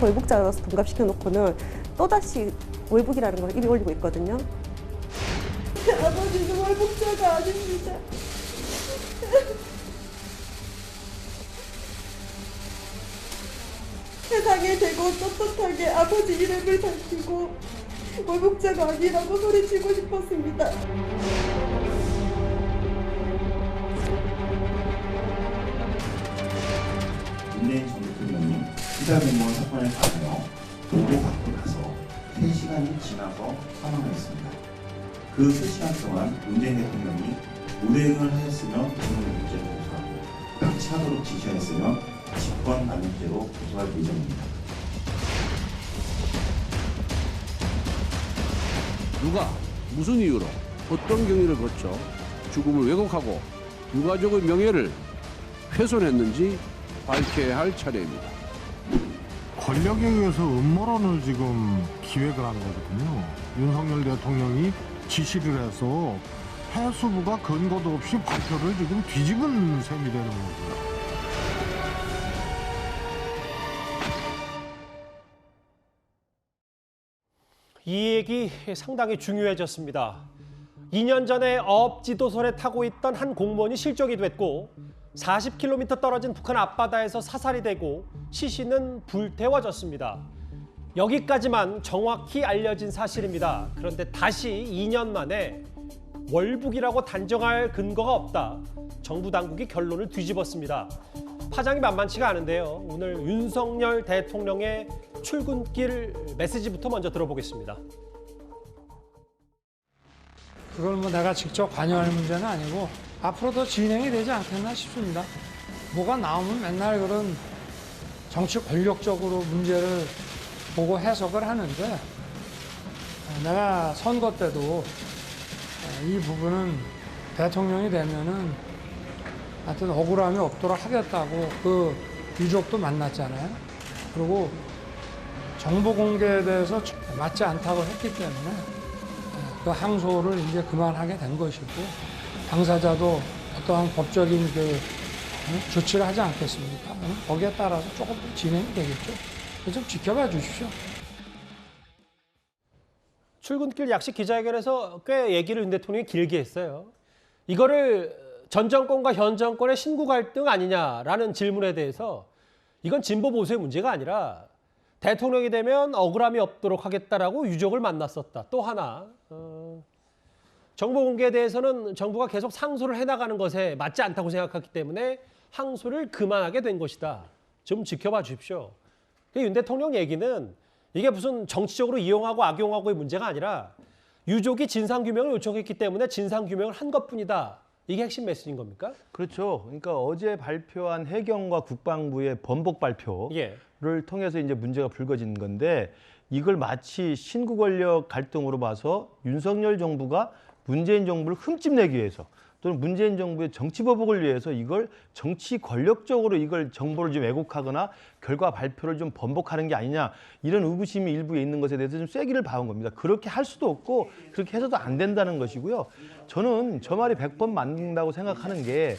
월북자로서 dum갑시켜 놓고는 또다시 월북이라는 걸 입에 올리고 있거든요. 아버지는 월북자가 아닙니다. 세상에 대고 떳떳하게 아버지 이름을 밝히고 월북자가 아니라고 소리치고 싶었습니다. 문재인 전 대통령이 기자공무원 사건을 받으며 도로 밖으로 나서 3시간이 지나서 사망했습니다. 그 3시간 동안 문재인 대통령이 우대행을 하였으면 저는 무죄로 고소하고 방치하도록 지시하였으면 직권남용죄로 고소할 예정입니다. 누가 무슨 이유로 어떤 경위를 거쳐 죽음을 왜곡하고 유가족의 명예를 훼손했는지 밝혀야 할 차례입니다. 권력에 의해서 음모론을 지금 기획을 한 거거든요. 윤석열 대통령이 지시를 해서 해수부가 근거도 없이 발표를 지금 뒤집은 셈이 되는 거고요. 이 얘기 상당히 중요해졌습니다. 2년 전에 어업 지도선에 타고 있던 한 공무원이 실종이 됐고 40km 떨어진 북한 앞바다에서 사살이 되고 시신은 불태워졌습니다. 여기까지만 정확히 알려진 사실입니다. 그런데 다시 2년 만에 월북이라고 단정할 근거가 없다. 정부 당국이 결론을 뒤집었습니다. 파장이 만만치가 않은데요. 오늘 윤석열 대통령의 출근길 메시지부터 먼저 들어보겠습니다. 그걸 뭐 내가 직접 관여할 문제는 아니고 앞으로 더 진행이 되지 않겠나 싶습니다. 뭐가 나오면 맨날 그런 정치 권력적으로 문제를 보고 해석을 하는데 내가 선거 때도 이 부분은 대통령이 되면은 하여튼 억울함이 없도록 하겠다고 그 유족도 만났잖아요. 그리고 정보 공개에 대해서 맞지 않다고 했기 때문에 그 항소를 이제 그만하게 된 것이고 당사자도 어떠한 법적인 그 조치를 하지 않겠습니까? 거기에 따라서 조금 더 진행이 되겠죠. 좀 지켜봐 주십시오. 출근길 약식 기자회견에서 꽤 얘기를 윤 대통령이 길게 했어요. 이거를 전 정권과 현 정권의 신구 갈등 아니냐라는 질문에 대해서 이건 진보 보수의 문제가 아니라 대통령이 되면 억울함이 없도록 하겠다라고 유족을 만났었다. 또 하나 정보 공개에 대해서는 정부가 계속 상소를 해나가는 것에 맞지 않다고 생각했기 때문에 항소를 그만하게 된 것이다. 좀 지켜봐 주십시오. 윤 대통령 얘기는 이게 무슨 정치적으로 이용하고 악용하고의 문제가 아니라 유족이 진상규명을 요청했기 때문에 진상규명을 한 것뿐이다. 이게 핵심 메시지인 겁니까? 그렇죠. 그러니까 어제 발표한 해경과 국방부의 번복 발표를 통해서 이제 문제가 불거진 건데 이걸 마치 신구 권력 갈등으로 봐서 윤석열 정부가 문재인 정부를 흠집내기 위해서 또는 문재인 정부의 정치 보복을 위해서 이걸 정치 권력적으로 이걸 정보를 좀 왜곡하거나 결과 발표를 좀 번복하는 게 아니냐 이런 의구심이 일부에 있는 것에 대해서 좀 쐐기를 박은 겁니다. 그렇게 할 수도 없고 그렇게 해서도 안 된다는 것이고요. 저는 저 말이 100번 맞는다고 생각하는 게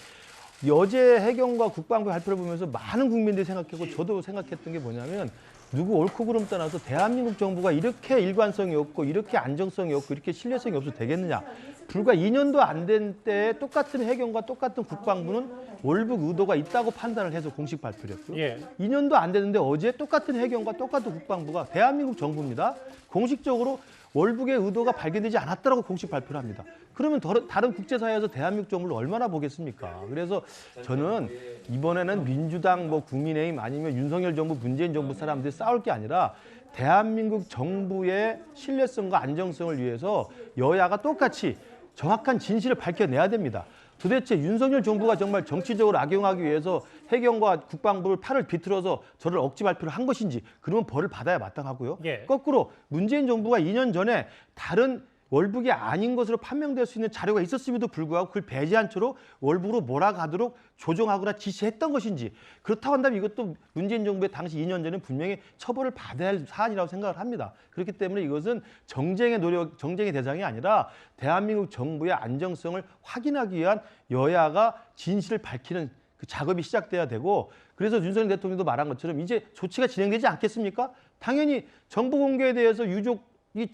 어제 해경과 국방부 발표를 보면서 많은 국민들이 생각했고 저도 생각했던 게 뭐냐면 누구 옳고 그름 떠나서 대한민국 정부가 이렇게 일관성이 없고 이렇게 안정성이 없고 이렇게 신뢰성이 없어도 되겠느냐. 불과 2년도 안 된 때에 똑같은 해경과 똑같은 국방부는 월북 의도가 있다고 판단을 해서 공식 발표를 했고요. 2년도 안 됐는데 어제 똑같은 해경과 똑같은 국방부가 대한민국 정부입니다. 공식적으로 월북의 의도가 발견되지 않았다고 공식 발표를 합니다. 그러면 다른 국제사회에서 대한민국 정부를 얼마나 보겠습니까? 그래서 저는 이번에는 민주당, 국민의힘 아니면 윤석열 정부, 문재인 정부 사람들이 싸울 게 아니라 대한민국 정부의 신뢰성과 안정성을 위해서 여야가 똑같이 정확한 진실을 밝혀내야 됩니다. 도대체 윤석열 정부가 정말 정치적으로 악용하기 위해서 해경과 국방부를 팔을 비틀어서 저를 억지 발표를 한 것인지 그러면 벌을 받아야 마땅하고요. 거꾸로 문재인 정부가 2년 전에 다른 월북이 아닌 것으로 판명될 수 있는 자료가 있었음에도 불구하고 그걸 배제한 채로 월북으로 몰아가도록 조정하거나 지시했던 것인지 그렇다고 한다면 이것도 문재인 정부의 당시 2년 전에 분명히 처벌을 받아야 할 사안이라고 생각을 합니다. 그렇기 때문에 이것은 정쟁의 대상이 아니라 대한민국 정부의 안정성을 확인하기 위한 여야가 진실을 밝히는 그 작업이 시작돼야 되고 그래서 윤석열 대통령도 말한 것처럼 이제 조치가 진행되지 않겠습니까? 당연히 정보 공개에 대해서 유족이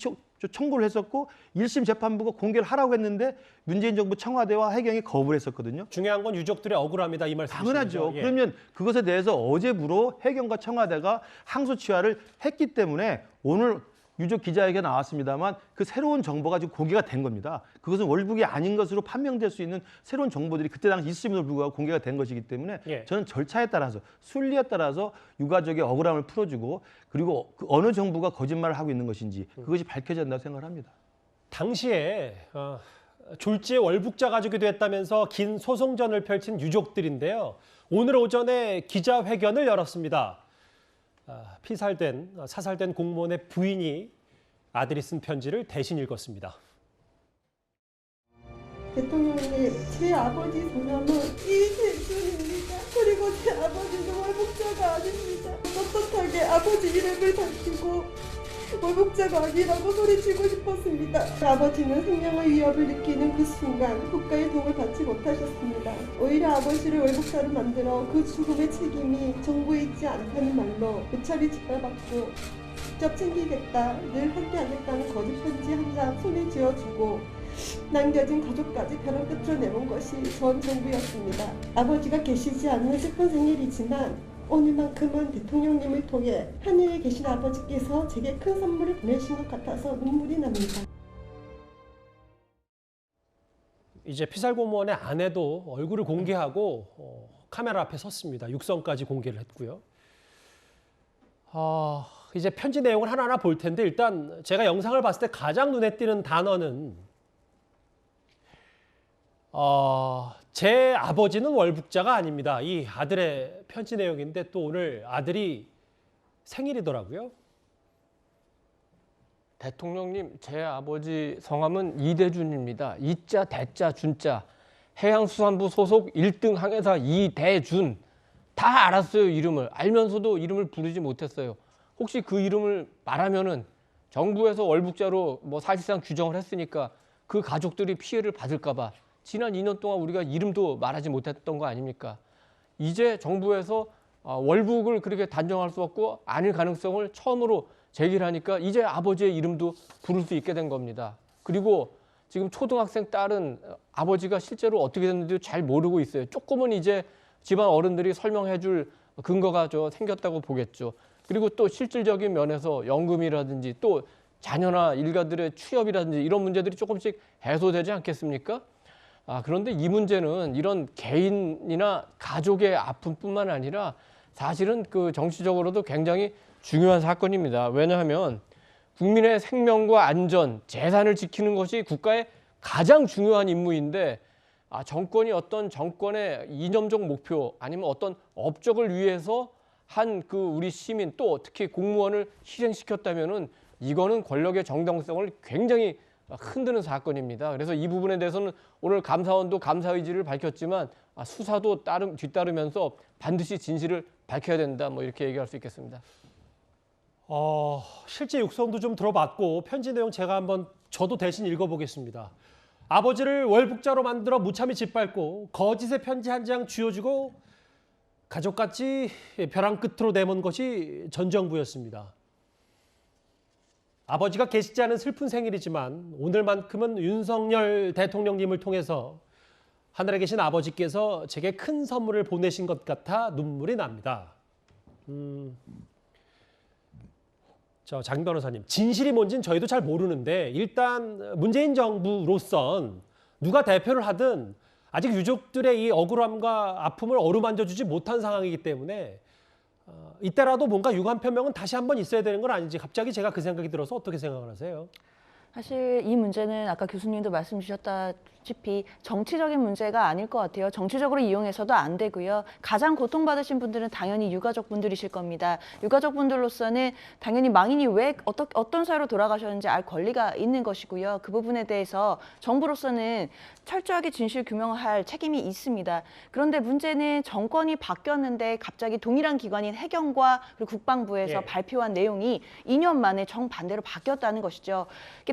청구를 했었고 1심 재판부가 공개를 하라고 했는데 문재인 정부 청와대와 해경이 거부를 했었거든요. 중요한 건 유족들의 억울함이다 이 말씀이시죠? 당연하죠. 예. 그러면 그것에 대해서 어제부로 해경과 청와대가 항소 취하를 했기 때문에 오늘 유족 기자회견 나왔습니다만 그 새로운 정보가 지금 공개가 된 겁니다. 그것은 월북이 아닌 것으로 판명될 수 있는 새로운 정보들이 그때 당시 있음에도 불구하고 공개가 된 것이기 때문에 예. 저는 절차에 따라서 순리에 따라서 유가족의 억울함을 풀어주고 그리고 그 어느 정부가 거짓말을 하고 있는 것인지 그것이 밝혀져야 된다고 생각을 합니다. 당시에 졸지에 월북자 가족이 됐다면서 긴 소송전을 펼친 유족들인데요. 오늘 오전에 기자회견을 열었습니다. 사살된 공무원의 부인이 아들이 쓴 편지를 대신 읽었습니다. 대통령님, 제 아버지 성함은 이대준입니다. 그리고 제 아버지는 월북자가 아닙니다. 떳떳하게 아버지 이름을 밝히고 월북자가 아니라고 소리치고 싶었습니다. 아버지는 생명의 위협을 느끼는 그 순간 국가의 도움을 받지 못하셨습니다. 오히려 아버지를 월북자로 만들어 그 죽음의 책임이 정부에 있지 않다는 말로 무차비 짓밟았고 직접 챙기겠다, 늘 함께하겠다는 거짓 편지 한 장 손에 쥐어주고 남겨진 가족까지 벼랑 끝으로 내몬 것이 전 정부였습니다. 아버지가 계시지 않는 슬픈 생일이지만 오늘만큼은 대통령님을 통해 하늘에 계신 아버지께서 제게 큰 선물을 보내신 것 같아서 눈물이 납니다. 이제 피살 공무원의 아내도 얼굴을 공개하고 카메라 앞에 섰습니다. 육성까지 공개를 했고요. 이제 편지 내용을 하나하나 볼 텐데 일단 제가 영상을 봤을 때 가장 눈에 띄는 단어는 제 아버지는 월북자가 아닙니다. 이 아들의 편지 내용인데 또 오늘 아들이 생일이더라고요. 대통령님, 제 아버지 성함은 이대준입니다. 이자, 대자, 준자. 해양수산부 소속 1등 항해사 이대준. 다 알았어요, 이름을. 알면서도 이름을 부르지 못했어요. 혹시 그 이름을 말하면은 정부에서 월북자로 사실상 규정을 했으니까 그 가족들이 피해를 받을까 봐 지난 2년 동안 우리가 이름도 말하지 못했던 거 아닙니까? 이제 정부에서 월북을 그렇게 단정할 수 없고 아닐 가능성을 처음으로 제기를 하니까 이제 아버지의 이름도 부를 수 있게 된 겁니다. 그리고 지금 초등학생 딸은 아버지가 실제로 어떻게 됐는지도 잘 모르고 있어요. 조금은 이제 집안 어른들이 설명해 줄 근거가 생겼다고 보겠죠. 그리고 또 실질적인 면에서 연금이라든지 또 자녀나 일가들의 취업이라든지 이런 문제들이 조금씩 해소되지 않겠습니까? 그런데 이 문제는 이런 개인이나 가족의 아픔뿐만 아니라 사실은 그 정치적으로도 굉장히 중요한 사건입니다. 왜냐하면 국민의 생명과 안전, 재산을 지키는 것이 국가의 가장 중요한 임무인데 정권이 어떤 정권의 이념적 목표 아니면 어떤 업적을 위해서 한 그 우리 시민 또 특히 공무원을 희생시켰다면은 이거는 권력의 정당성을 굉장히 흔드는 사건입니다. 그래서 이 부분에 대해서는 오늘 감사원도 감사 의지를 밝혔지만 수사도 뒤따르면서 반드시 진실을 밝혀야 된다. 이렇게 얘기할 수 있겠습니다. 실제 육성도 좀 들어봤고 편지 내용 제가 한번 저도 대신 읽어보겠습니다. 아버지를 월북자로 만들어 무참히 짓밟고 거짓의 편지 한 장 쥐어주고 가족같이 벼랑 끝으로 내몬 것이 전 정부였습니다. 아버지가 계시지 않은 슬픈 생일이지만 오늘만큼은 윤석열 대통령님을 통해서 하늘에 계신 아버지께서 제게 큰 선물을 보내신 것 같아 눈물이 납니다. 장 변호사님, 진실이 뭔지는 저희도 잘 모르는데 일단 문재인 정부로선 누가 대표를 하든 아직 유족들의 이 억울함과 아픔을 어루만져주지 못한 상황이기 때문에 이때라도 뭔가 유감 표명은 다시 한번 있어야 되는 건 아닌지 갑자기 제가 그 생각이 들어서 어떻게 생각을 하세요? 사실 이 문제는 아까 교수님도 말씀 주셨다시피 정치적인 문제가 아닐 것 같아요. 정치적으로 이용해서도 안 되고요. 가장 고통받으신 분들은 당연히 유가족 분들이실 겁니다. 유가족 분들로서는 당연히 망인이 왜 어떤 사유로 돌아가셨는지 알 권리가 있는 것이고요. 그 부분에 대해서 정부로서는 철저하게 진실 규명을 할 책임이 있습니다. 그런데 문제는 정권이 바뀌었는데 갑자기 동일한 기관인 해경과 그리고 국방부에서 발표한 내용이 2년 만에 정반대로 바뀌었다는 것이죠.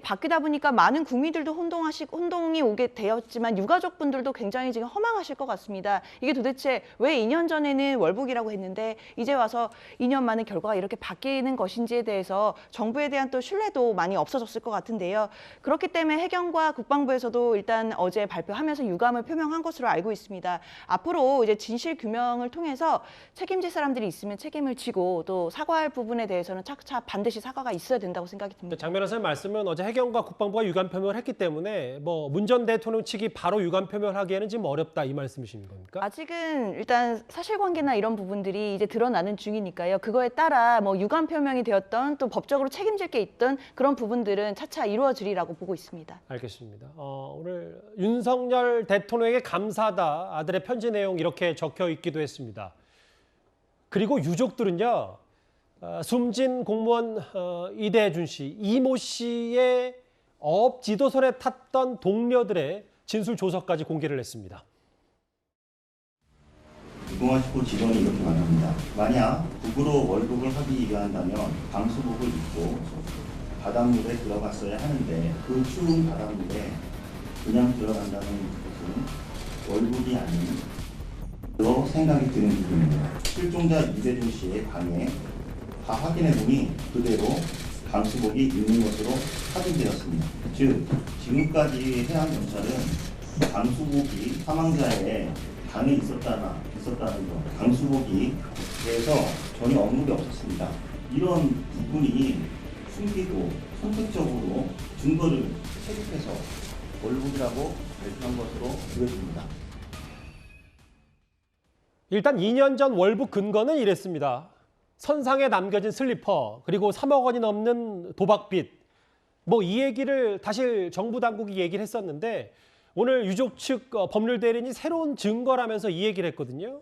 바뀌다 보니까 많은 국민들도 혼동이 오게 되었지만 유가족분들도 굉장히 지금 허망하실 것 같습니다. 이게 도대체 왜 2년 전에는 월북이라고 했는데 이제 와서 2년 만에 결과가 이렇게 바뀌는 것인지에 대해서 정부에 대한 또 신뢰도 많이 없어졌을 것 같은데요. 그렇기 때문에 해경과 국방부에서도 일단 어제 발표하면서 유감을 표명한 것으로 알고 있습니다. 앞으로 이제 진실 규명을 통해서 책임질 사람들이 있으면 책임을 지고 또 사과할 부분에 대해서는 차차 반드시 사과가 있어야 된다고 생각이 듭니다. 장 변호사님 말씀은 어제 해경과 국방부가 유감 표명을 했기 때문에 뭐 문 전 대통령 측이 바로 유감 표명을 하기에는 지금 어렵다 이 말씀이신 겁니까? 아직은 일단 사실관계나 이런 부분들이 이제 드러나는 중이니까요. 그거에 따라 뭐 유감 표명이 되었던 또 법적으로 책임질 게 있던 그런 부분들은 차차 이루어지리라고 보고 있습니다. 알겠습니다. 오늘 윤석열 대통령에게 감사하다 아들의 편지 내용 이렇게 적혀 있기도 했습니다. 그리고 유족들은요. 숨진 공무원 이대준 씨, 이모 씨의 어업 지도선에 탔던 동료들의 진술 조서까지 공개를 했습니다. 2019 직원이 이렇게 말합니다. 만약 북으로 월북을 하기 위한다면 방수복을 입고 바닷물에 들어갔어야 하는데 그 추운 바닷물에 그냥 들어간다는 것은 월북이 아닌 생각이 드는 부분입니다. 실종자 이대준 씨의 방에 다 확인해보니 그대로 방수복이 있는 것으로 확인되었습니다. 즉 지금까지 해양경찰은 방수복이 사망자의 방에 있었다는 것, 방수복이 대해서 전혀 언급이 없었습니다. 이런 부분이 숨기고 선택적으로 증거를 채집해서 월북이라고 발표한 것으로 보여집니다. 일단 2년 전 월북 근거는 이랬습니다. 선상에 남겨진 슬리퍼, 그리고 3억 원이 넘는 도박빚. 뭐 이 얘기를 다시 정부 당국이 얘기를 했었는데 오늘 유족 측 법률 대리인이 새로운 증거라면서 이 얘기를 했거든요.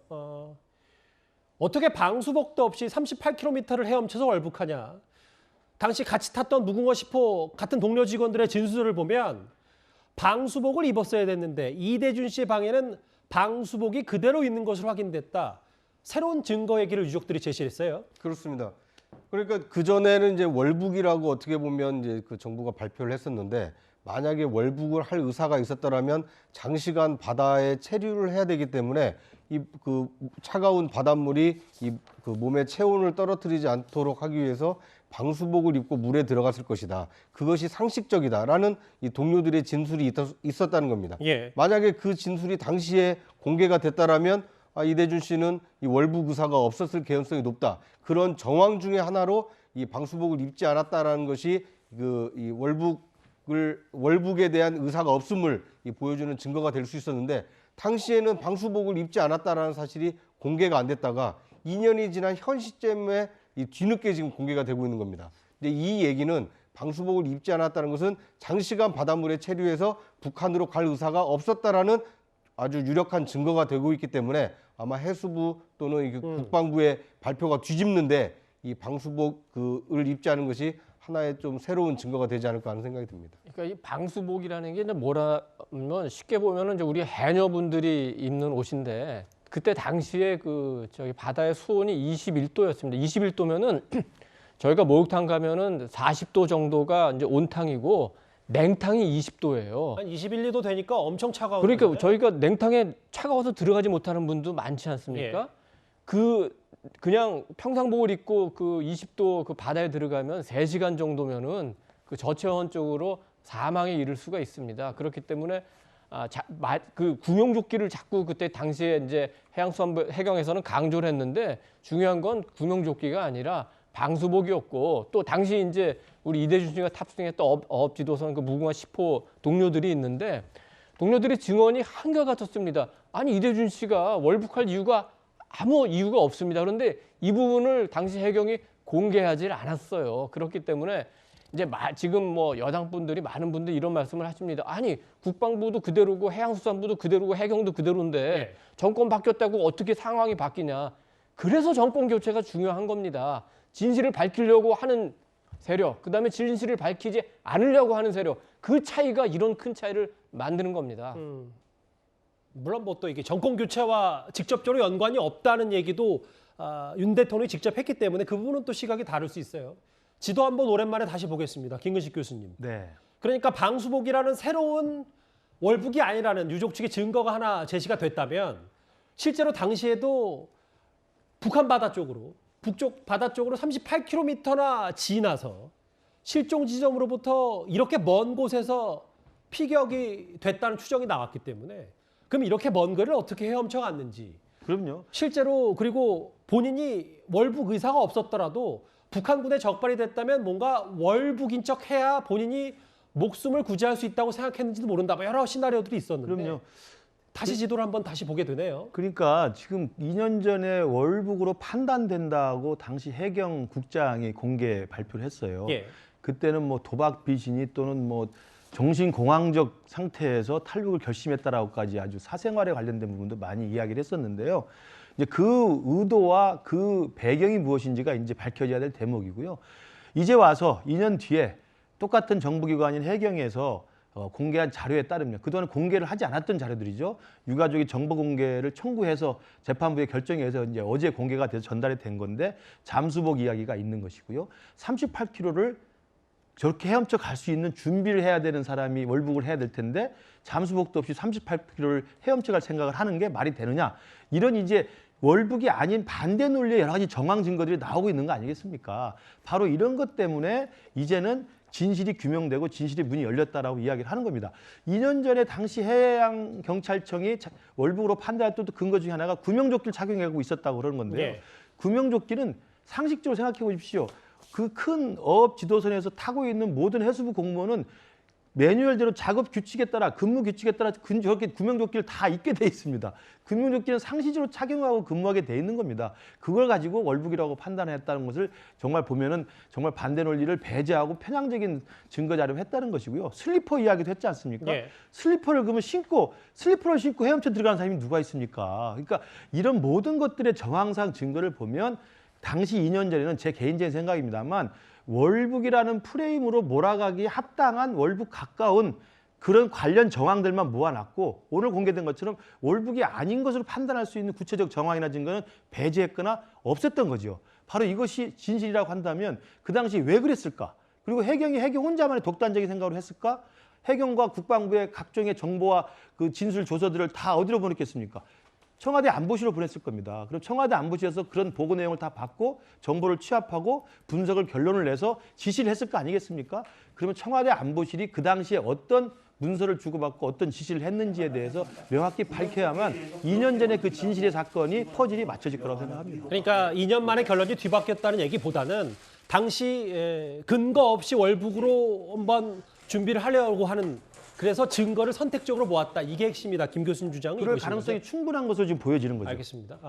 어떻게 방수복도 없이 38km를 헤엄쳐서 월북하냐. 당시 같이 탔던 무궁화 10호 같은 동료 직원들의 진술을 보면 방수복을 입었어야 됐는데 이대준 씨의 방에는 방수복이 그대로 있는 것으로 확인됐다. 새로운 증거 얘기를 유족들이 제시했어요. 그렇습니다. 그러니까 그전에는 이제 월북이라고 어떻게 보면 이제 그 정부가 발표를 했었는데 만약에 월북을 할 의사가 있었더라면 장시간 바다에 체류를 해야 되기 때문에 이 그 차가운 바닷물이 이 그 몸의 체온을 떨어뜨리지 않도록 하기 위해서 방수복을 입고 물에 들어갔을 것이다. 그것이 상식적이다라는 이 동료들의 진술이 있었다는 겁니다. 예. 만약에 그 진술이 당시에 공개가 됐다라면 이대준 씨는 이 월북 의사가 없었을 개연성이 높다. 그런 정황 중에 하나로 이 방수복을 입지 않았다라는 것이 이 월북에 대한 의사가 없음을 보여주는 증거가 될 수 있었는데 당시에는 방수복을 입지 않았다라는 사실이 공개가 안 됐다가 2년이 지난 현 시점에 뒤늦게 지금 공개가 되고 있는 겁니다. 근데 이 얘기는 방수복을 입지 않았다는 것은 장시간 바닷물에 체류해서 북한으로 갈 의사가 없었다라는 아주 유력한 증거가 되고 있기 때문에 아마 해수부 또는 국방부의 발표가 뒤집는데 이 방수복을 입지 않은 것이 하나의 좀 새로운 증거가 되지 않을까 하는 생각이 듭니다. 그러니까 이 방수복이라는 게 이제 뭐라면 쉽게 보면은 이제 우리 해녀분들이 입는 옷인데 그때 당시에 저기 바다의 수온이 21도였습니다. 21도면은 저희가 목욕탕 가면은 40도 정도가 이제 온탕이고 냉탕이 20도예요. 한 21, 2도 되니까 엄청 차가운. 그러니까 건데? 저희가 냉탕에 차가워서 들어가지 못하는 분도 많지 않습니까? 예. 그냥 평상복을 입고 20도 바다에 들어가면 3시간 정도면은 저체온 쪽으로 사망에 이를 수가 있습니다. 그렇기 때문에 구명조끼를 자꾸 그때 당시에 이제 해양수산부 해경에서는 강조를 했는데 중요한 건 구명조끼가 아니라 방수복이었고 또 당시 이제 우리 이대준 씨가 탑승했던 어업지도선 무궁화 10호 동료들이 있는데 동료들의 증언이 한결같았습니다. 아니 이대준 씨가 월북할 이유가 아무 이유가 없습니다. 그런데 이 부분을 당시 해경이 공개하지 않았어요. 그렇기 때문에 이제 지금 여당 분들이 많은 분들이 이런 말씀을 하십니다. 아니 국방부도 그대로고 해양수산부도 그대로고 해경도 그대로인데 정권 바뀌었다고 어떻게 상황이 바뀌냐. 그래서 정권 교체가 중요한 겁니다. 진실을 밝히려고 하는 세력, 그다음에 진실을 밝히지 않으려고 하는 세력, 그 차이가 이런 큰 차이를 만드는 겁니다. 물론 또 이게 정권 교체와 직접적으로 연관이 없다는 얘기도 윤 대통령이 직접 했기 때문에 그 부분은 또 시각이 다를 수 있어요. 지도 한번 오랜만에 다시 보겠습니다. 김근식 교수님. 네. 그러니까 방수복이라는 새로운 월북이 아니라는 유족 측의 증거가 하나 제시가 됐다면 실제로 당시에도 북한 바다 쪽으로, 북쪽 바다 쪽으로 38km나 지나서 실종 지점으로부터 이렇게 먼 곳에서 피격이 됐다는 추정이 나왔기 때문에 그럼 이렇게 먼 거리를 어떻게 헤엄쳐 갔는지. 그럼요. 실제로 그리고 본인이 월북 의사가 없었더라도 북한군에 적발이 됐다면 뭔가 월북인 척 해야 본인이 목숨을 구제할 수 있다고 생각했는지도 모른다. 여러 시나리오들이 있었는데. 그럼요. 다시 지도를 한번 다시 보게 되네요. 그러니까 지금 2년 전에 월북으로 판단된다고 당시 해경 국장이 공개 발표를 했어요. 예. 그때는 뭐 도박 비신이 또는 뭐 정신공황적 상태에서 탈북을 결심했다라고까지 아주 사생활에 관련된 부분도 많이 이야기를 했었는데요. 이제 그 의도와 그 배경이 무엇인지가 이제 밝혀져야 될 대목이고요. 이제 와서 2년 뒤에 똑같은 정부기관인 해경에서 공개한 자료에 따르면 그동안 공개를 하지 않았던 자료들이죠. 유가족이 정보 공개를 청구해서 재판부의 결정에 의해서 이제 어제 공개가 돼서 전달이 된 건데 잠수복 이야기가 있는 것이고요. 38km를 저렇게 헤엄쳐 갈 수 있는 준비를 해야 되는 사람이 월북을 해야 될 텐데 잠수복도 없이 38km를 헤엄쳐 갈 생각을 하는 게 말이 되느냐. 이런 이제 월북이 아닌 반대 논리의 여러 가지 정황 증거들이 나오고 있는 거 아니겠습니까? 바로 이런 것 때문에 이제는 진실이 규명되고 진실의 문이 열렸다라고 이야기를 하는 겁니다. 2년 전에 당시 해양경찰청이 월북으로 판단했던 근거 중에 하나가 구명조끼를 착용하고 있었다고 그러는 건데요. 네. 구명조끼는 상식적으로 생각해 보십시오. 그 큰 어업 지도선에서 타고 있는 모든 해수부 공무원은 매뉴얼대로 작업 규칙에 따라 근무 규칙에 따라 저렇게 구명조끼를 다 입게 돼 있습니다. 구명조끼는 상시적으로 착용하고 근무하게 돼 있는 겁니다. 그걸 가지고 월북이라고 판단했다는 것을 정말 보면은 정말 반대 논리를 배제하고 편향적인 증거 자료를 했다는 것이고요. 슬리퍼 이야기도 했지 않습니까? 예. 슬리퍼를 그러면 슬리퍼를 신고 헤엄쳐 들어가는 사람이 누가 있습니까? 그러니까 이런 모든 것들의 정황상 증거를 보면 당시 2년 전에는 제 개인적인 생각입니다만 월북이라는 프레임으로 몰아가기 합당한 월북 가까운 그런 관련 정황들만 모아놨고 오늘 공개된 것처럼 월북이 아닌 것으로 판단할 수 있는 구체적 정황이나 증거는 배제했거나 없앴던 거죠. 바로 이것이 진실이라고 한다면 그 당시 왜 그랬을까? 그리고 해경이 해경 혼자만의 독단적인 생각으로 했을까? 해경과 국방부의 각종의 정보와 그 진술 조서들을 다 어디로 보냈겠습니까? 청와대 안보실로 보냈을 겁니다. 그럼 청와대 안보실에서 그런 보고 내용을 다 받고 정보를 취합하고 분석을 결론을 내서 지시를 했을 거 아니겠습니까? 그러면 청와대 안보실이 그 당시에 어떤 문서를 주고받고 어떤 지시를 했는지에 대해서 명확히 밝혀야만 2년 전에 그 진실의 사건이 퍼즐이 맞춰질 거라고 생각합니다. 그러니까 2년 만에 결론이 뒤바뀌었다는 얘기보다는 당시 근거 없이 월북으로 한번 준비를 하려고 하는 그래서 증거를 선택적으로 모았다. 이게 핵심이다. 김 교수님 주장은 그럴 이것인 가능성이 거죠? 충분한 것으로 지금 보여지는 거죠. 알겠습니다.